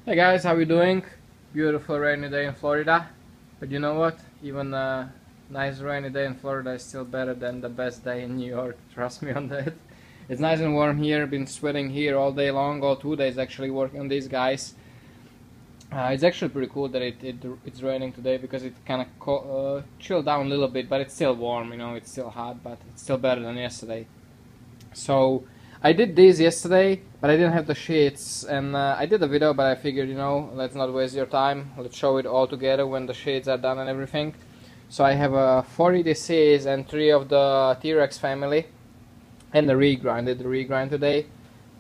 Hey guys, how you doing? Beautiful rainy day in Florida. But you know what? Even a nice rainy day in Florida is still better than the best day in New York. Trust me on that. It's nice and warm here. Been sweating here all day long, all 2 days actually working on these guys. It's actually pretty cool that it's raining today because it kind of chilled down a little bit, but it's still warm. You know, it's still hot, but it's still better than yesterday. So I did these yesterday, but I didn't have the sheets, and I did a video, but I figured, you know, let's not waste your time. Let's show it all together when the sheets are done and everything. So I have 4 EDCs and 3 of the T-Rex family, and the regrind. Did the regrind today,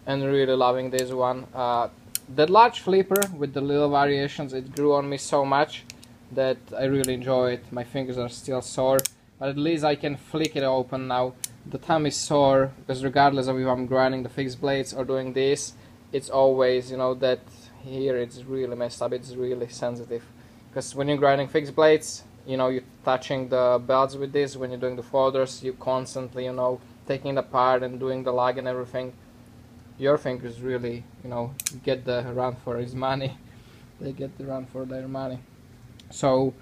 and really loving this one. That large flipper with the little variations, it grew on me so much that I really enjoy it. My fingers are still sore, but at least I can flick it open now. The thumb is sore because regardless of if I'm grinding the fixed blades or doing this, it's always, you know, that here it's really messed up. It's really sensitive because when you're grinding fixed blades, you know, you're touching the belts with this. When you're doing the folders, you constantly, you know, taking it apart and doing the lug and everything. Your fingers really, you know, get the run for his money. They get the run for their money. So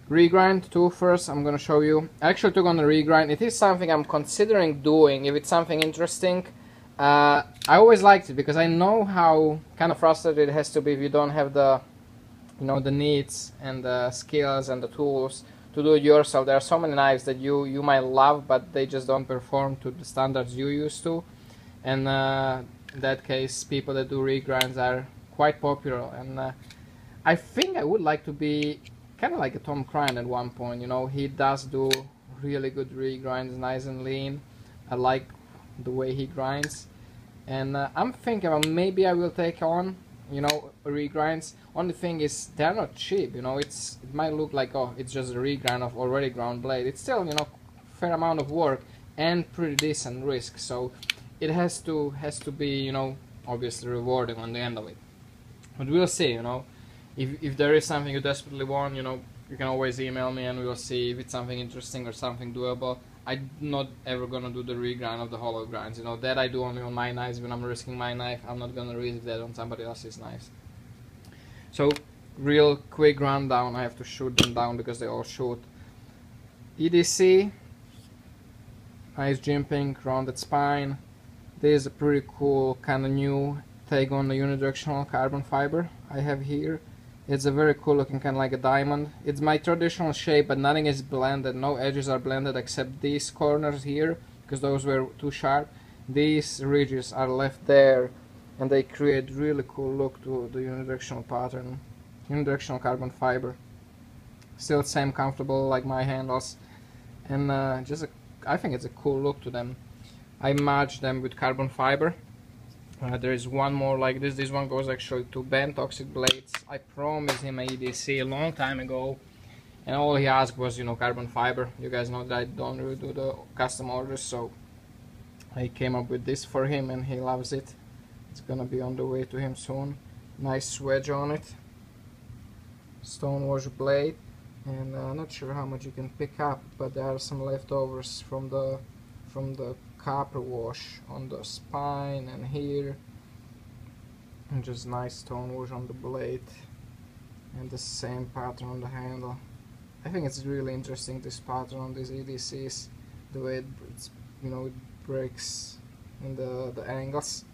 regrind too first. I'm gonna show you. I actually took on the regrind. It is something I'm considering doing if it's something interesting. I always liked it because I know how kind of frustrated it has to be if you don't have the, you know, the needs and the skills and the tools to do it yourself. There are so many knives that you might love, but they just don't perform to the standards you used to. And in that case, people that do regrinds are quite popular. And I think I would like to be kind of like a Tom Crine at one point. You know, he does do really good regrinds, nice and lean. I like the way he grinds. And I'm thinking about maybe I will take on, you know, regrinds. Only thing is they're not cheap. You know, it might look like, oh, it's just a regrind of already ground blade. It's still, you know, fair amount of work and pretty decent risk. So it has to be, you know, obviously rewarding on the end of it. But we'll see, you know. If there is something you desperately want, you know, you can always email me and we'll see if it's something interesting or something doable. I'm not ever gonna do the regrind of the hollow grinds, you know, that I do only on my knives when I'm risking my knife. I'm not gonna risk that on somebody else's knives. So, real quick rundown. I have to shoot them down because they all shoot. EDC, nice jimping, rounded spine. This is a pretty cool kind of new take on the unidirectional carbon fiber I have here. It's a very cool looking, kind of like a diamond. It's my traditional shape, but nothing is blended. No edges are blended except these corners here, because those were too sharp. These ridges are left there, and they create really cool look to the unidirectional pattern, unidirectional carbon fiber. Still same comfortable like my handles, and I think it's a cool look to them. I match them with carbon fiber. There is one more like this. This one goes actually to Ben Toxic Blades. I promised him a EDC a long time ago, and all he asked was, you know, carbon fiber. You guys know that I don't really do the custom orders, so I came up with this for him, and he loves it. It's gonna be on the way to him soon. Nice wedge on it. Stonewash blade, and not sure how much you can pick up, but there are some leftovers from the copper wash on the spine and here, and just nice stone wash on the blade, and the same pattern on the handle. I think it's really interesting, this pattern on these EDCs, the way it's, you know, it breaks in the angles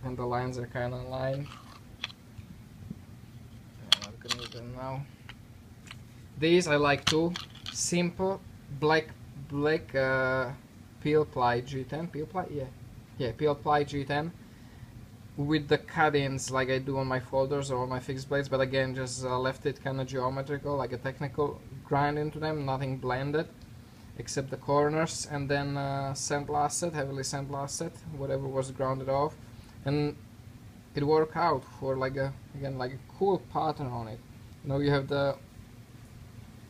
and the lines are kind of aligned. I'm not gonna use them now. These I like too. Simple black peel ply G10, peel ply, yeah, peel ply G10 with the cut-ins like I do on my folders or on my fixed blades, but again just left it kind of geometrical, like a technical grind into them, nothing blended except the corners, and then sandblasted, heavily sandblasted, whatever was grounded off, and it worked out for like a, again, like a cool pattern on it. You know, you have the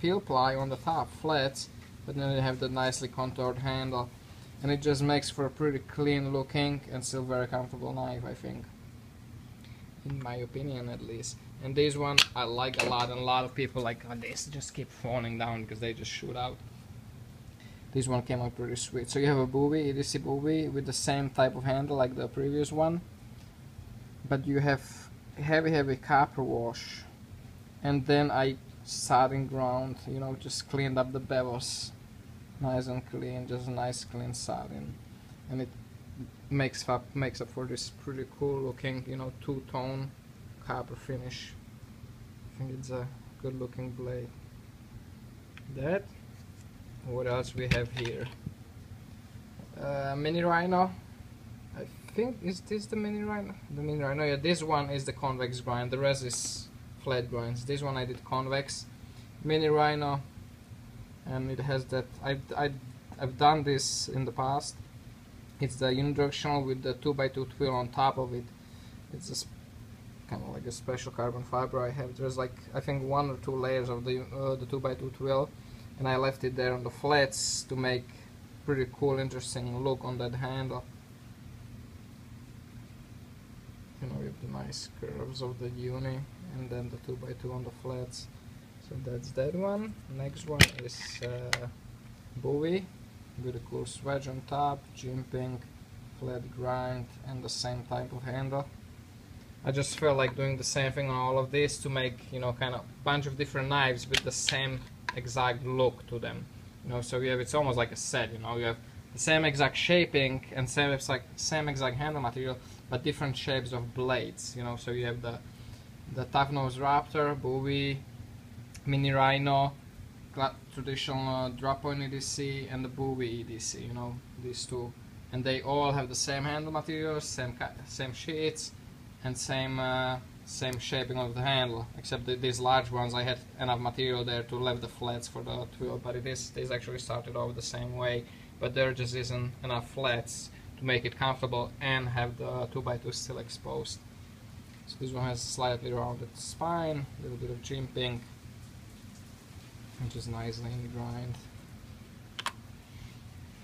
peel ply on the top, flats, but then you have the nicely contoured handle, and it just makes for a pretty clean looking and still very comfortable knife, I think, in my opinion at least. And this one I like a lot, and a lot of people like, oh, this just keep falling down because they just shoot out. This one came out pretty sweet. So you have a Bowie, EDC Bowie with the same type of handle like the previous one. but you have heavy copper wash, and then I sanding ground, you know, just cleaned up the bevels nice and clean, just a nice clean sanding, and it makes up for this pretty cool looking, you know, two-tone copper finish. I think it's a good looking blade. That. What else we have here? Mini Rhino. I think, is this the Mini Rhino? The Mini Rhino, yeah, this one is the convex grind, the rest is flat grinds. This one I did convex. Mini Rhino, and it has that, I've done this in the past. It's the unidirectional with the 2x2 twill on top of it. It's a kind of like a special carbon fiber I have. There's like, I think 1 or 2 layers of the 2x2 twill, and I left it there on the flats to make pretty cool, interesting look on that handle. You know, with the nice curves of the uni, and then the 2x2 on the flats. So that's that one. Next one is Bowie, with a cool swedge on top, jimping, flat grind, and the same type of handle. I just felt like doing the same thing on all of this to make, you know, kind of bunch of different knives with the same exact look to them. You know, so you have, it's almost like a set, you know, you have the same exact shaping and same exact handle material, but different shapes of blades, you know. So you have the tough nose Raptor, Bowie, Mini Rhino, traditional drop point EDC, and the Bowie EDC, you know, these two, and they all have the same handle materials, same sheets, and same shaping of the handle, except that these large ones I had enough material there to leave the flats for the twill, but this actually started off the same way, but there just isn't enough flats to make it comfortable and have the 2x2 still exposed. So this one has slightly rounded spine, a little bit of jimping, which is nicely in the grind.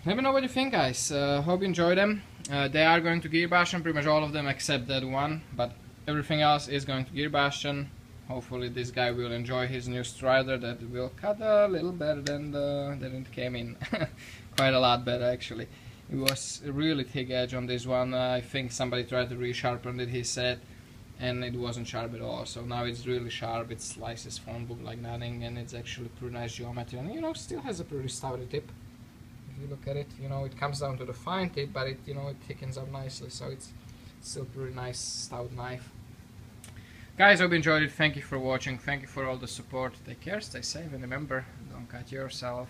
Let me know what you think, guys. Hope you enjoy them. They are going to Gearbastion, pretty much all of them except that one, but everything else is going to Gearbastion. Hopefully this guy will enjoy his new Strider that will cut a little better than it came in. Quite a lot better, actually. It was a really thick edge on this one. I think somebody tried to resharpen it, he said, and it wasn't sharp at all. So now it's really sharp. It slices phone book like nothing, and it's actually pretty nice geometry, and, you know, still has a pretty stouty tip. If you look at it, you know, it comes down to the fine tip, but it, you know, it thickens up nicely, so it's still pretty nice stout knife. Guys, hope you enjoyed it. Thank you for watching. Thank you for all the support. Take care, stay safe, and remember, don't cut yourself.